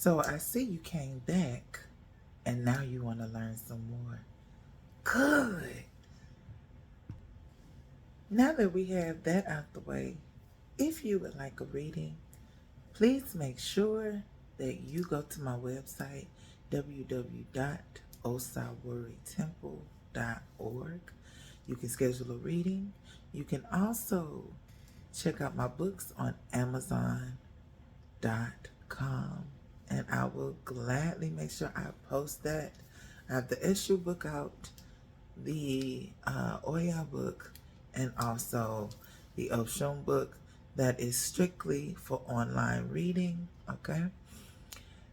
So I see you came back and now you want to learn some more. Good. Now that we have that out the way, if you would like a reading, please make sure that you go to my website, www.osaworrytemple.org. You can schedule a reading. You can also check out my books on Amazon.com, and I will gladly make sure I post that. I have the issue book out, the Oya book, and also the Oshun book that is strictly for online reading. Okay.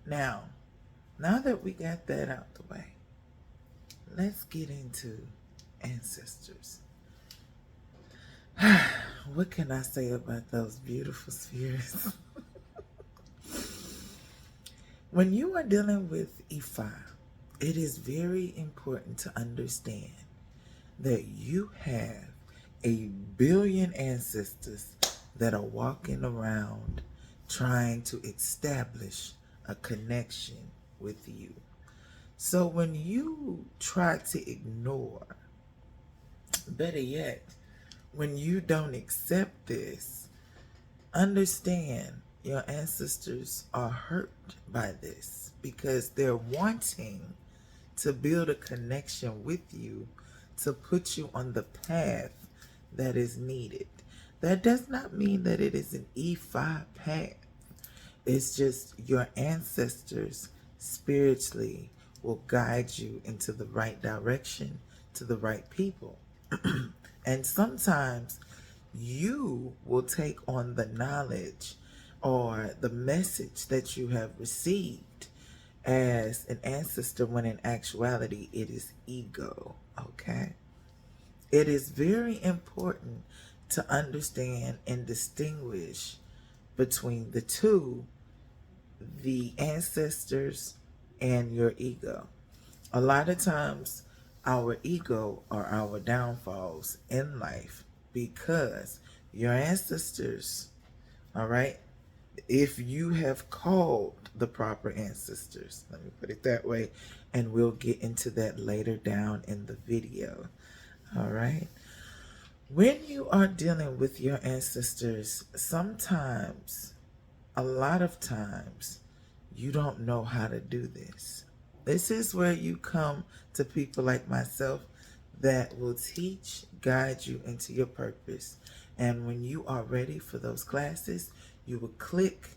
Now that we got that out the way, let's get into ancestors. What can I say about those beautiful spheres? When you are dealing with Ifa, it is very important to understand that you have a billion ancestors that are walking around trying to establish a connection with you. So when you try to ignore, better yet, when you don't accept this, understand your ancestors are hurt by this because they're wanting to build a connection with you to put you on the path that is needed. That does not mean that it is an E5 path. It's just your ancestors spiritually will guide you into the right direction to the right people. And sometimes you will take on the knowledge or the message that you have received as an ancestor when in actuality it is ego. Okay? It is very important to understand and distinguish between the two, the ancestors and your ego. A lot of times our ego are our downfalls in life because your ancestors, all right, if you have called the proper ancestors, let me put it that way, and we'll get into that later down in the video. All right. When you are dealing with your ancestors, sometimes, a lot of times, you don't know how to do this. This is where you come to people like myself that will teach, guide you into your purpose. And when you are ready for those classes, you will click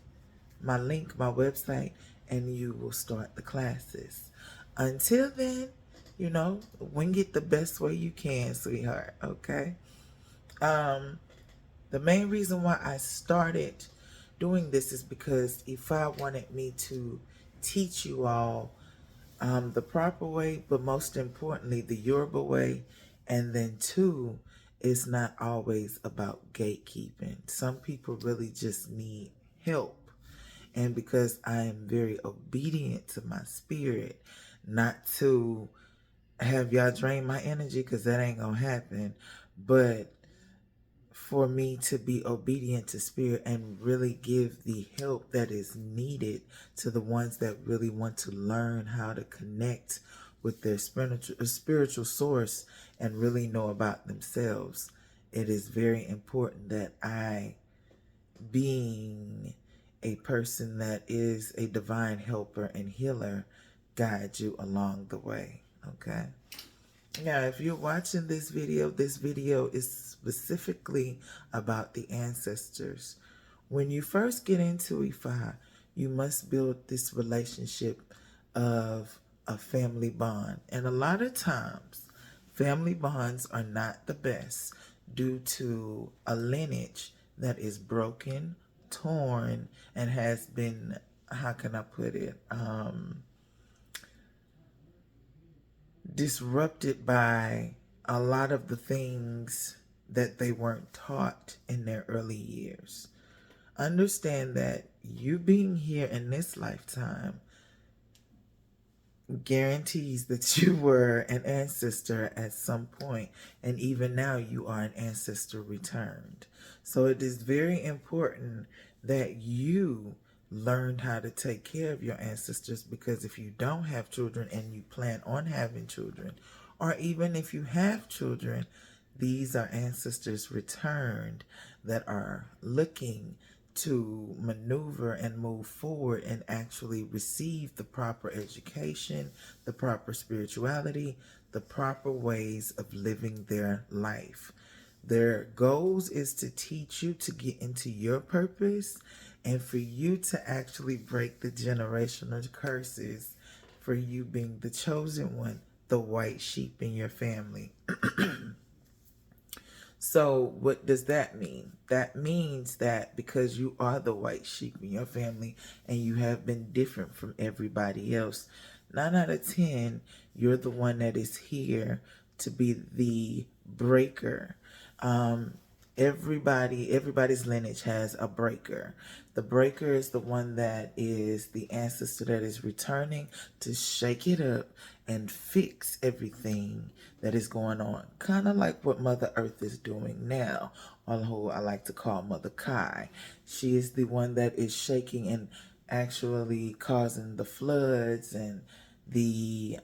my link, my website, and you will start the classes. Until then, wing it the best way you can, sweetheart, okay? The main reason why I started doing this is because if I wanted me to teach you all the proper way, but most importantly, the Yoruba way, and then two, it's not always about gatekeeping. Some people really just need help. And because I am very obedient to my spirit, not to have y'all drain my energy, because that ain't gonna happen, but for me to be obedient to spirit and really give the help that is needed to the ones that really want to learn how to connect with their spiritual source and really know about themselves. It is very important that I, being a person that is a divine helper and healer, guide you along the way. Okay? Now, if you're watching this video is specifically about the ancestors. When you first get into Ifa, you must build this relationship of a family bond. And a lot of times, family bonds are not the best due to a lineage that is broken, torn, and has been, how can I put it, disrupted by a lot of the things that they weren't taught in their early years. Understand that you being here in this lifetime guarantees that you were an ancestor at some point, and even now you are an ancestor returned. So it is very important that you learned how to take care of your ancestors, because if you don't have children and you plan on having children, or even if you have children, these are ancestors returned that are looking to maneuver and move forward and actually receive the proper education, the proper spirituality, the proper ways of living their life. Their goals is to teach you to get into your purpose and for you to actually break the generational curses for you being the chosen one, the white sheep in your family. So, what does that mean? That means that because you are the white sheep in your family and you have been different from everybody else, 9 out of 10, you're the one that is here to be the breaker. Everybody's lineage has a breaker. The breaker is the one that is the ancestor that is returning to shake it up and fix everything that is going on. Kind of like what Mother Earth is doing now, on who I like to call Mother Kai. She is the one that is shaking and actually causing the floods and the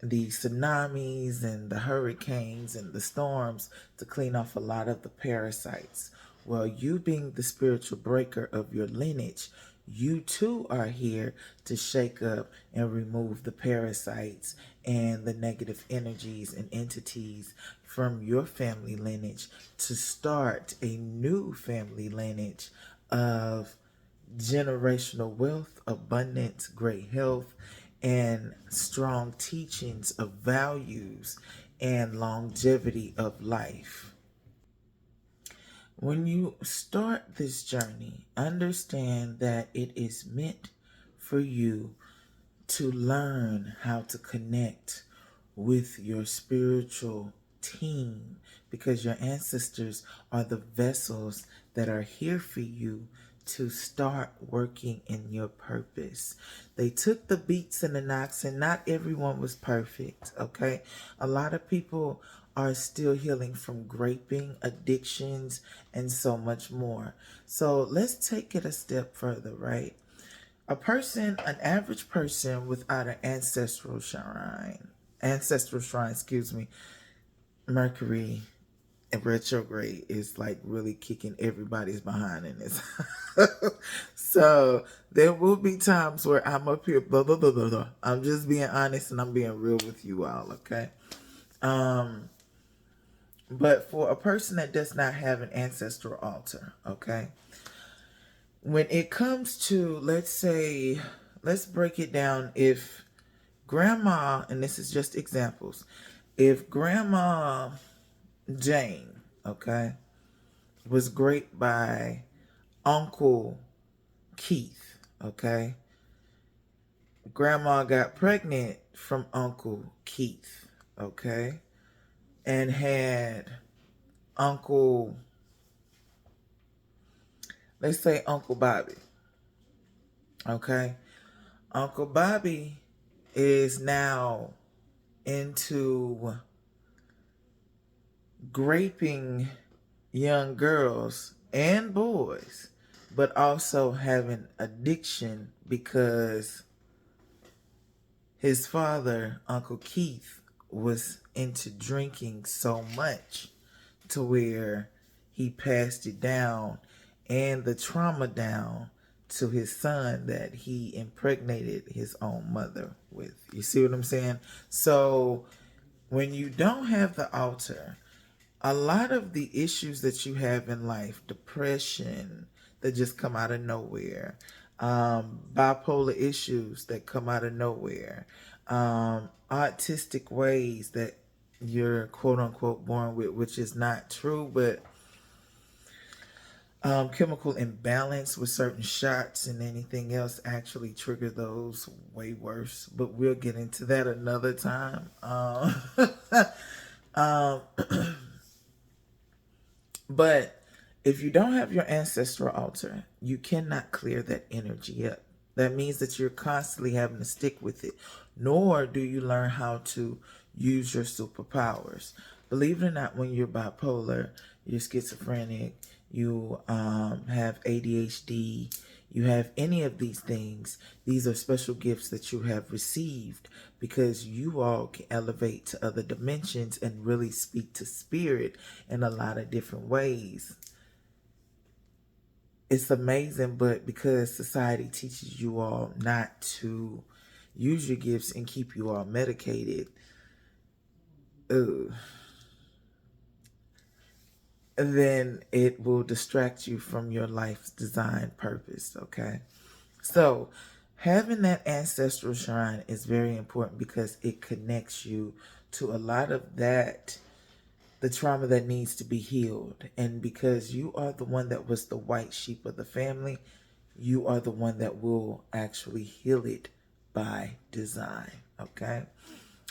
tsunamis and the hurricanes and the storms to clean off a lot of the parasites. Well, you being the spiritual breaker of your lineage, you too are here to shake up and remove the parasites and the negative energies and entities from your family lineage to start a new family lineage of generational wealth, abundance, great health, and strong teachings of values and longevity of life. When you start this journey, understand that it is meant for you to learn how to connect with your spiritual team, because your ancestors are the vessels that are here for you to start working in your purpose. They took the beats and the knocks, and not everyone was perfect, okay? A lot of people are still healing from graping, addictions, and so much more. So let's take it a step further, right? An average person without an ancestral shrine, Mercury in retrograde is like really kicking everybody's behind in this. So there will be times where I'm up here, blah, blah, blah, blah, blah. I'm just being honest and I'm being real with you all, okay? But for a person that does not have an ancestral altar, okay? When it comes to, let's break it down. If grandma, and this is just examples, if Grandma Jane, okay, was great by Uncle Keith, okay, Grandma got pregnant from Uncle Keith, okay, and had Uncle, let's say Uncle Bobby, okay. Uncle Bobby is now into graping young girls and boys, but also having addiction because his father, Uncle Keith, was into drinking so much to where he passed it down and the trauma down to his son that he impregnated his own mother with. You see what I'm saying? So when you don't have the altar, a lot of the issues that you have in life, depression that just come out of nowhere, bipolar issues that come out of nowhere, autistic ways that you're quote unquote born with, which is not true, but chemical imbalance with certain shots and anything else actually trigger those way worse. But we'll get into that another time. Um, But if you don't have your ancestral altar, you cannot clear that energy up. That means that you're constantly having to stick with it, nor do you learn how to use your superpowers. Believe it or not, when you're bipolar, you're schizophrenic, you have ADHD, you have any of these things, these are special gifts that you have received because you all can elevate to other dimensions and really speak to spirit in a lot of different ways. It's amazing, but because society teaches you all not to use your gifts and keep you all medicated, ugh, then it will distract you from your life's design purpose, okay? So, having that ancestral shrine is very important because it connects you to a lot of that, the trauma that needs to be healed. And because you are the one that was the white sheep of the family, you are the one that will actually heal it by design, okay?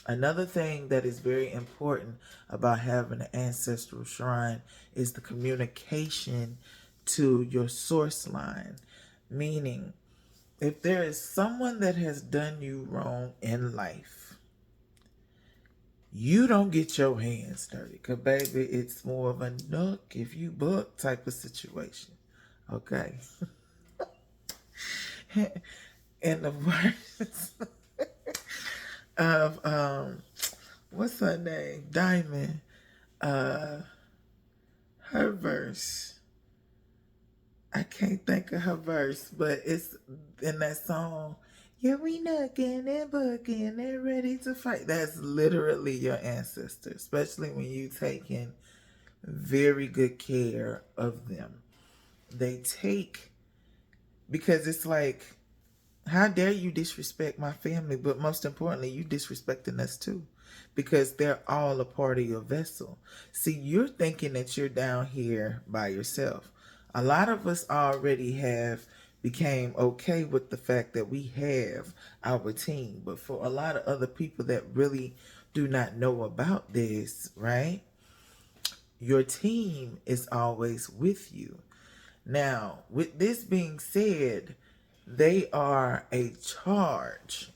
Another thing that is very important about having an ancestral shrine is the communication to your source line. Meaning, if there is someone that has done you wrong in life, you don't get your hands dirty. Because, baby, it's more of a nook if you buck type of situation. Okay? In the words of, what's her name? Diamond. Uh, her verse. I can't think of her verse, but it's in that song. Yeah, we knocking and bucking and ready to fight. That's literally your ancestor, especially when you taking very good care of them. They take, because it's like, how dare you disrespect my family? But most importantly, you disrespecting us too, because they're all a part of your vessel. See, you're thinking that you're down here by yourself. A lot of us already have became okay with the fact that we have our team. But for a lot of other people that really do not know about this, right? Your team is always with you. Now, with this being said, they are a charge.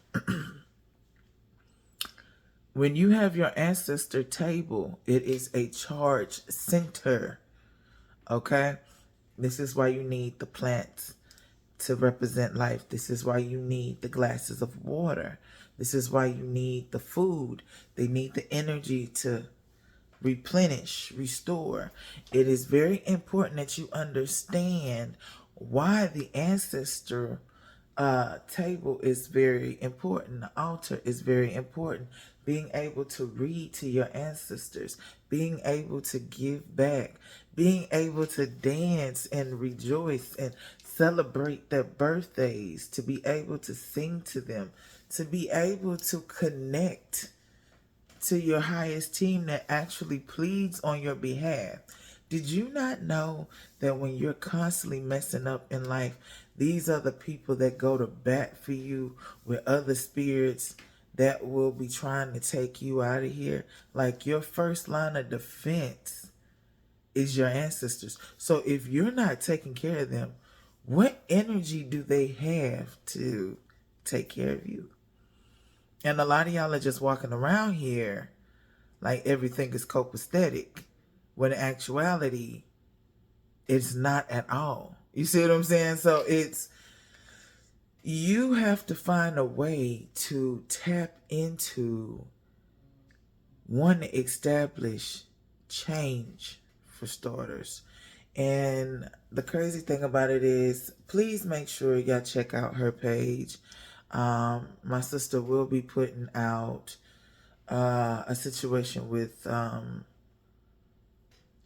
When you have your ancestor table, it is a charge center. Okay? This is why you need the plants to represent life. This is why you need the glasses of water. This is why you need the food. They need the energy to replenish, restore. It is very important that you understand why the ancestor table is very important. The altar is very important. Being able to read to your ancestors, being able to give back, being able to dance and rejoice and celebrate their birthdays, to be able to sing to them, to be able to connect to your highest team that actually pleads on your behalf. Did you not know that when you're constantly messing up in life, these are the people that go to bat for you with other spirits that will be trying to take you out of here? Like, your first line of defense is your ancestors. So if you're not taking care of them, what energy do they have to take care of you? And a lot of y'all are just walking around here like everything is copacetic, when in actuality, it's not at all. You see what I'm saying? So you have to find a way to tap into, one, establish change for starters. And the crazy thing about it is, please make sure y'all check out her page. My sister will be putting out a situation with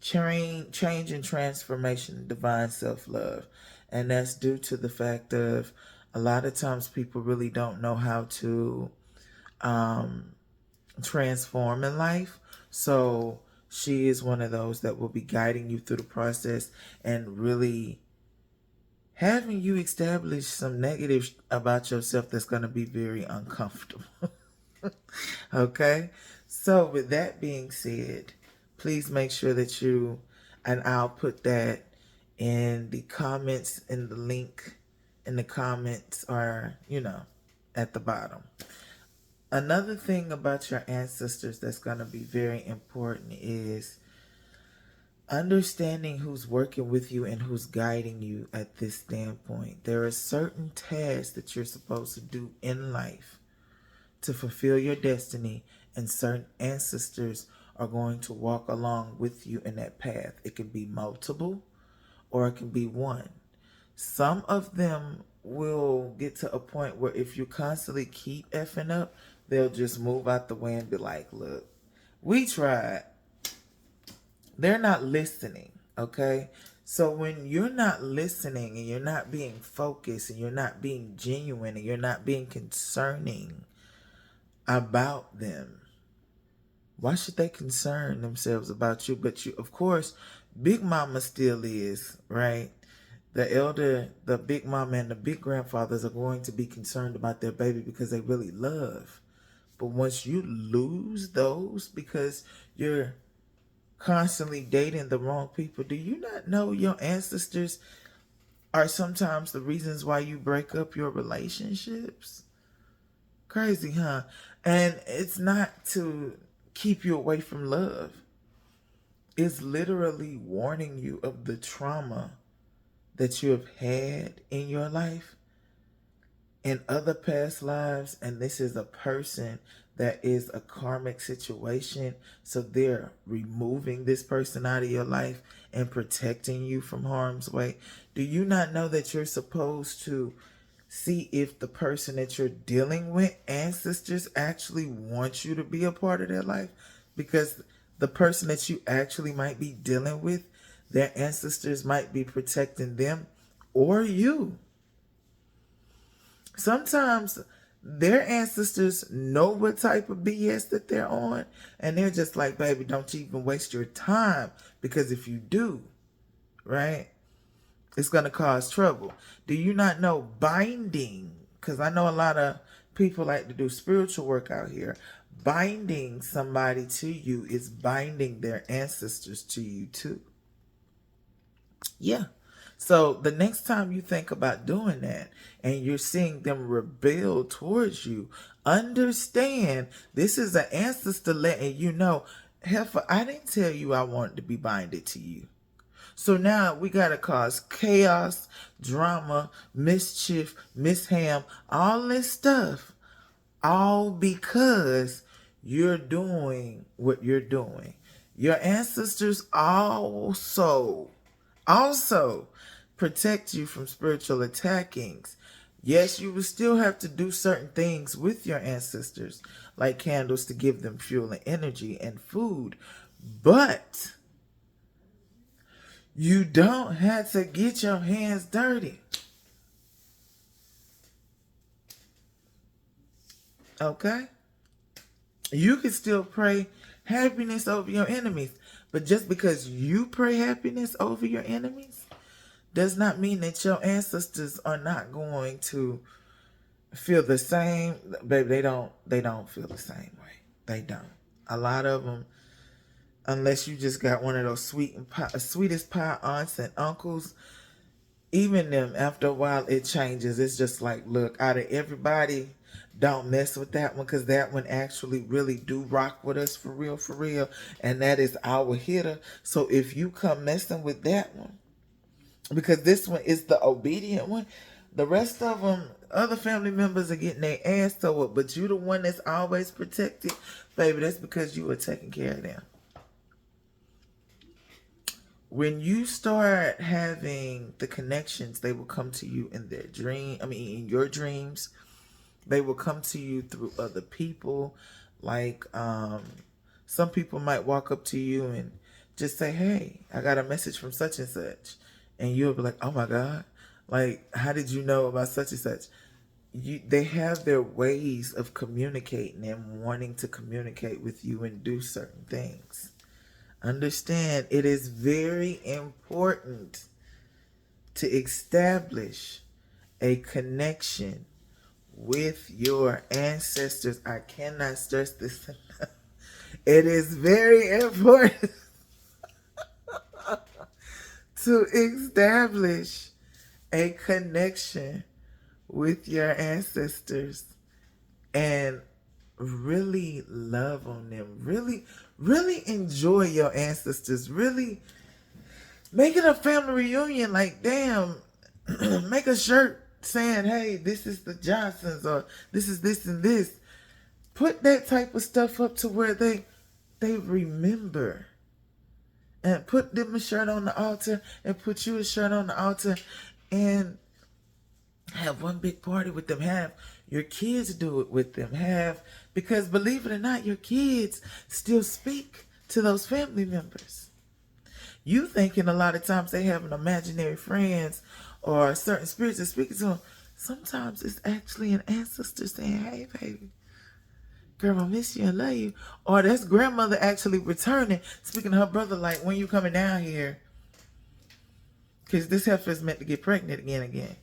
change and transformation, divine self-love. And that's due to the fact of, a lot of times people really don't know how to transform in life. So she is one of those that will be guiding you through the process and really having you establish some negative about yourself that's going to be very uncomfortable. Okay? So with that being said, please make sure that you, and I'll put that in the comments, in the link in the comments, or, at the bottom. Another thing about your ancestors that's going to be very important is Understanding who's working with you and who's guiding you at this standpoint. There are certain tasks that you're supposed to do in life to fulfill your destiny, and certain ancestors are going to walk along with you in that path. It can be multiple or it can be one. Some of them will get to a point where if you constantly keep effing up, they'll just move out the way and be like, look, we tried. They're not listening, okay? So when you're not listening and you're not being focused and you're not being genuine and you're not being concerning about them, why should they concern themselves about you? But you, of course, Big Mama still is, right? The Big Mama and the Big Grandfathers are going to be concerned about their baby because they really love. But once you lose those because you're constantly dating the wrong people, do you not know your ancestors are sometimes the reasons why you break up your relationships? Crazy, huh? And it's not to keep you away from love. It's literally warning you of the trauma that you have had in your life in other past lives, and this is a person that is a karmic situation, so they're removing this person out of your life and protecting you from harm's way. Do you not know that you're supposed to see if the person that you're dealing with, ancestors, actually want you to be a part of their life? Because the person that you actually might be dealing with, their ancestors might be protecting them or you. Sometimes their ancestors know what type of BS that they're on, and they're just like, baby, don't you even waste your time, because if you do, right, it's going to cause trouble. Do you not know binding? Because I know a lot of people like to do spiritual work out here. Binding somebody to you is binding their ancestors to you too. Yeah. So the next time you think about doing that and you're seeing them rebel towards you, understand this is an ancestor letting you know, Heifer, I didn't tell you I wanted to be binded to you. So now we got to cause chaos, drama, mischief, misham, all this stuff, all because you're doing what you're doing. Your ancestors also protect you from spiritual attackings. Yes, you will still have to do certain things with your ancestors, like candles to give them fuel and energy and food, but you don't have to get your hands dirty. Okay? You can still pray happiness over your enemies. But just because you pray happiness over your enemies does not mean that your ancestors are not going to feel the same. Baby, they don't feel the same way. They don't. A lot of them, unless you just got one of those sweetest pie aunts and uncles, even them, after a while it changes. It's just like, look, out of everybody, don't mess with that one, because that one actually really do rock with us for real, and that is our hitter. So if you come messing with that one, because this one is the obedient one, the rest of them, other family members are getting their ass towed, but you the one that's always protected, baby. That's because you were taking care of them. When you start having the connections, they will come to you in in your dreams. They will come to you through other people. Like, some people might walk up to you and just say, hey, I got a message from such and such. And you'll be like, oh my God, like, how did you know about such and such? They have their ways of communicating and wanting to communicate with you and do certain things. Understand, it is very important to establish a connection with your ancestors. I cannot stress this enough. It is very important to establish a connection with your ancestors and really love on them. Really, really enjoy your ancestors. Really Making a family reunion, like, damn, make a shirt saying, hey, this is the Johnsons, or this is this and this. Put that type of stuff up to where they remember. And put them a shirt on the altar, and put you a shirt on the altar, and have one big party with them. Have your kids do it with them. Because believe it or not, your kids still speak to those family members. You thinking a lot of times they have an imaginary friends or certain spirits that speaking to them. Sometimes it's actually an ancestor saying, hey, baby, girl, I miss you and love you. Or that's grandmother actually returning, speaking to her brother like, when you coming down here? Because this heifer is meant to get pregnant again.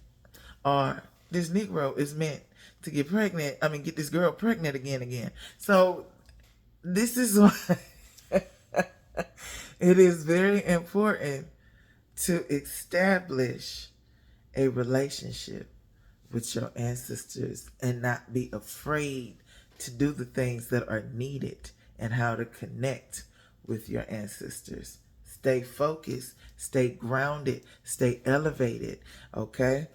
Or this Negro is meant to get pregnant. Get this girl pregnant again. So this is why it is very important to establish a relationship with your ancestors and not be afraid to do the things that are needed and how to connect with your ancestors. Stay focused, stay grounded, stay elevated, okay?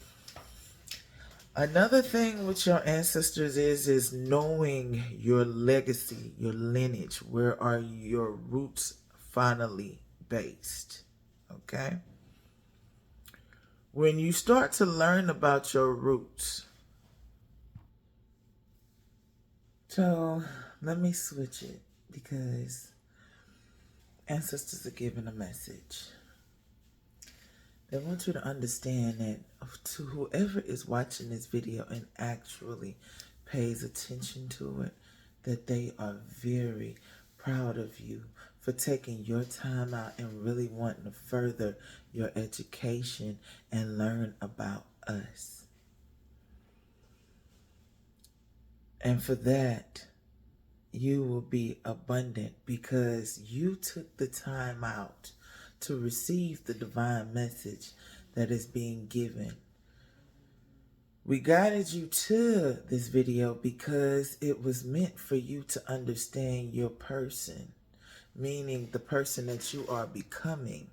Another thing with your ancestors is knowing your legacy, your lineage. Where are your roots finally based? Okay? When you start to learn about your roots, so let me switch it because ancestors are giving a message. They want you to understand that to whoever is watching this video and actually pays attention to it, that they are very proud of you for taking your time out and really wanting to further your education and learn about us. And for that, you will be abundant because you took the time out to receive the divine message that is being given. We guided you to this video because it was meant for you to understand your person, meaning the person that you are becoming.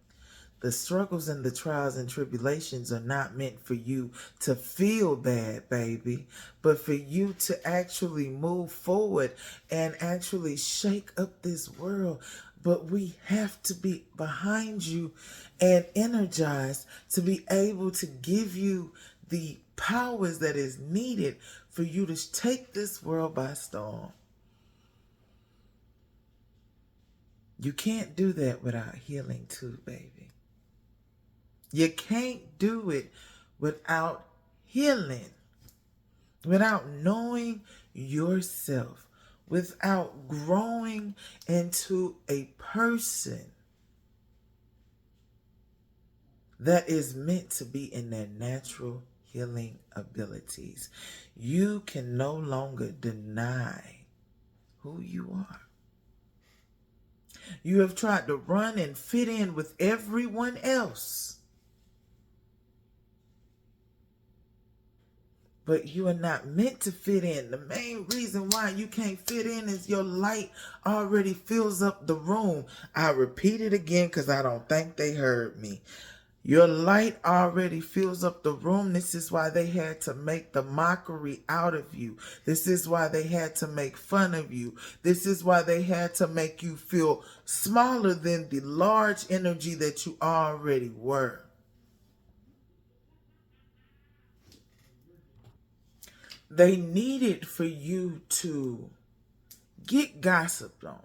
The struggles and the trials and tribulations are not meant for you to feel bad, baby, but for you to actually move forward and actually shake up this world. But we have to be behind you and energized to be able to give you the powers that is needed for you to take this world by storm. You can't do that without healing too, baby. You can't do it without healing, without knowing yourself, without growing into a person that is meant to be in their natural healing abilities. You can no longer deny who you are. You have tried to run and fit in with everyone else, but you are not meant to fit in. The main reason why you can't fit in is your light already fills up the room. I repeat it again because I don't think they heard me. Your light already fills up the room. This is why they had to make the mockery out of you. This is why they had to make fun of you. This is why they had to make you feel smaller than the large energy that you already were. They needed for you to get gossiped on,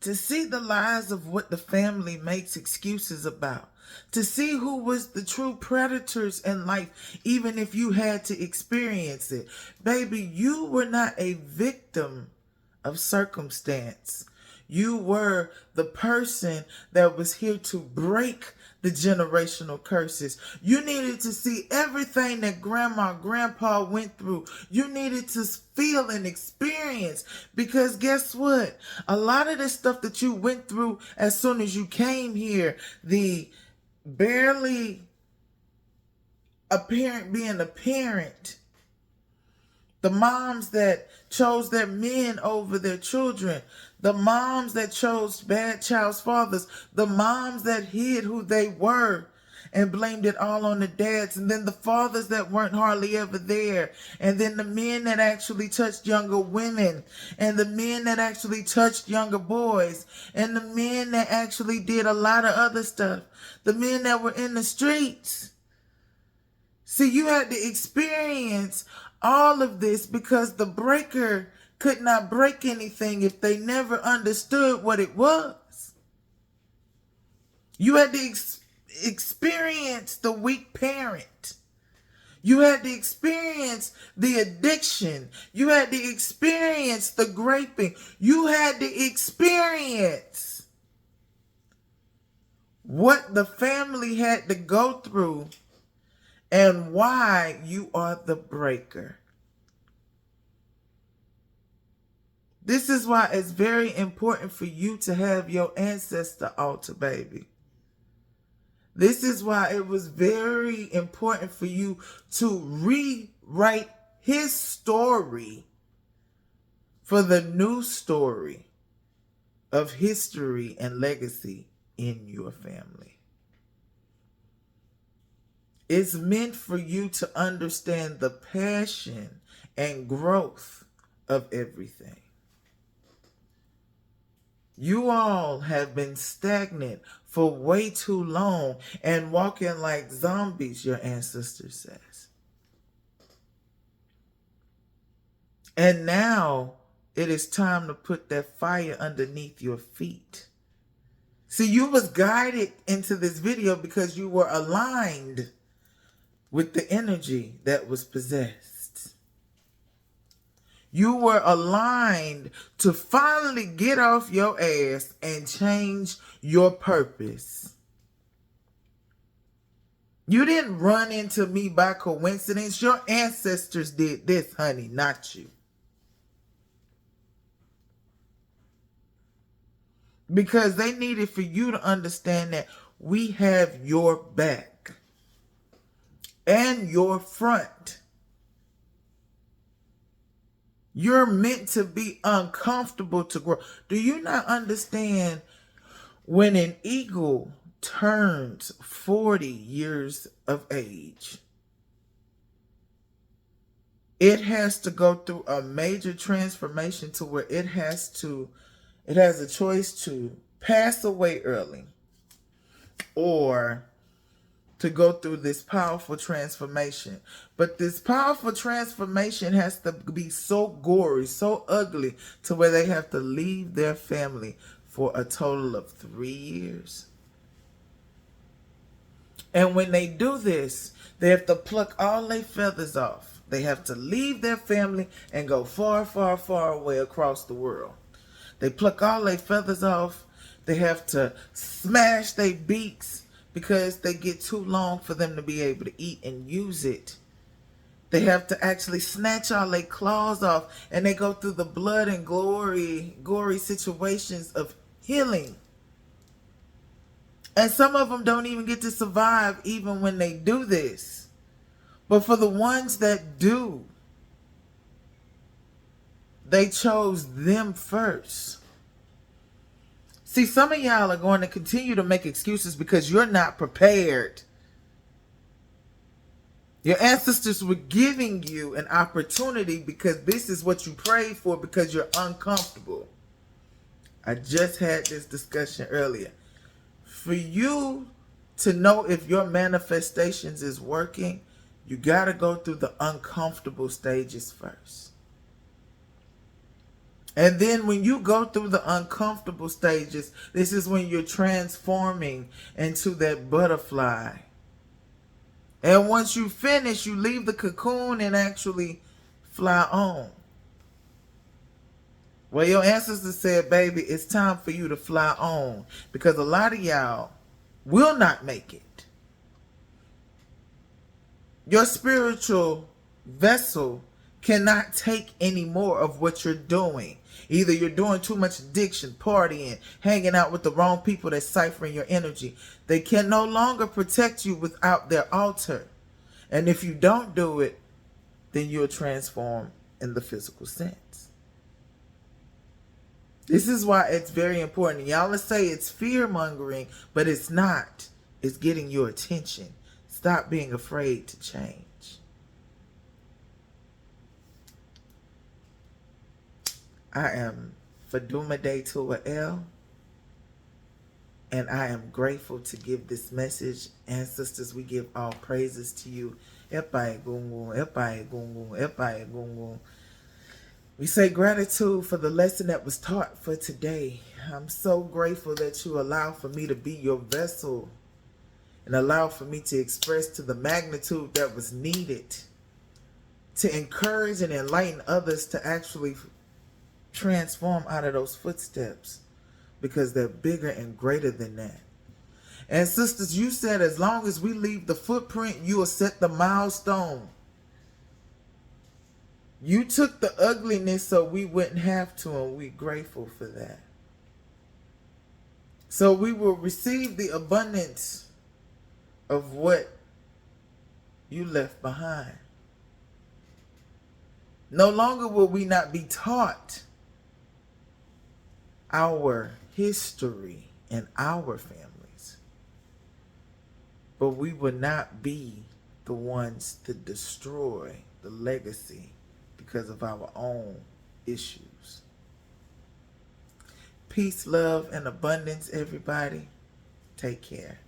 to see the lies of what the family makes excuses about, to see who was the true predators in life, even if you had to experience it. Baby, you were not a victim of circumstance. You were the person that was here to break the generational curses. You needed to see everything that grandma, grandpa went through. You needed to feel and experience, because guess what? A lot of the stuff that you went through as soon as you came here, the barely being a parent, the moms that chose their men over their children, The moms that chose bad child's fathers, the moms that hid who they were and blamed it all on the dads, and then the fathers that weren't hardly ever there, and then the men that actually touched younger women, and the men that actually touched younger boys, and the men that actually did a lot of other stuff, the men that were in the streets. See, you had to experience all of this because the breaker could not break anything if they never understood what it was. You had to experience the weak parent. You had to experience the addiction. You had to experience the graping. You had to experience what the family had to go through and why you are the breaker. This is why it's very important for you to have your ancestor altar, baby. This is why it was very important for you to rewrite his story for the new story of history and legacy in your family. It's meant for you to understand the passion and growth of everything. You all have been stagnant for way too long and walking like zombies, your ancestor says. And now it is time to put that fire underneath your feet. See, you was guided into this video because you were aligned with the energy that was possessed. You were aligned to finally get off your ass and change your purpose. You didn't run into me by coincidence. Your ancestors did this, honey, not you. Because they needed for you to understand that we have your back and your front. You're meant to be uncomfortable to grow. Do you not understand when an eagle turns 40 years of age, it has to go through a major transformation to where it has a choice to pass away early or to go through this powerful transformation. But this powerful transformation has to be so gory, so ugly, to where they have to leave their family for a total of 3 years. And when they do this, they have to pluck all their feathers off. They have to leave their family and go far, far, far away across the world. They pluck all their feathers off. They have to smash their beaks because they get too long for them to be able to eat and use it. They have to actually snatch all their claws off, and they go through the blood and gory situations of healing. And some of them don't even get to survive even when they do this. But for the ones that do, they chose them first. See, some of y'all are going to continue to make excuses because you're not prepared. Your ancestors were giving you an opportunity because this is what you prayed for because you're uncomfortable. I just had this discussion earlier. For you to know if your manifestations is working, you got to go through the uncomfortable stages first. And then when you go through the uncomfortable stages, this is when you're transforming into that butterfly. And once you finish, you leave the cocoon and actually fly on. Well, your ancestors said, baby, it's time for you to fly on. Because a lot of y'all will not make it. Your spiritual vessel cannot take any more of what you're doing. Either you're doing too much addiction, partying, hanging out with the wrong people that's ciphering your energy. They can no longer protect you without their altar. And if you don't do it, then you'll transform in the physical sense. This is why it's very important. Y'all let's say it's fear mongering, but it's not. It's getting your attention. Stop being afraid to change. I am Faduma Day to L, and I am grateful to give this message. Ancestors, we give all praises to you. Epa Egungun, Epa Egungun, Epa Egungun. We say gratitude for the lesson that was taught for today. I'm so grateful that you allow for me to be your vessel and allow for me to express to the magnitude that was needed to encourage and enlighten others to actually transform out of those footsteps, because they're bigger and greater than that. And sisters, you said as long as we leave the footprint, you will set the milestone. You took the ugliness so we wouldn't have to, and we're grateful for that. So we will receive the abundance of what you left behind. No longer will we not be taught our history and our families, but we will not be the ones to destroy the legacy because of our own issues. Peace, love, and abundance, everybody. Take care.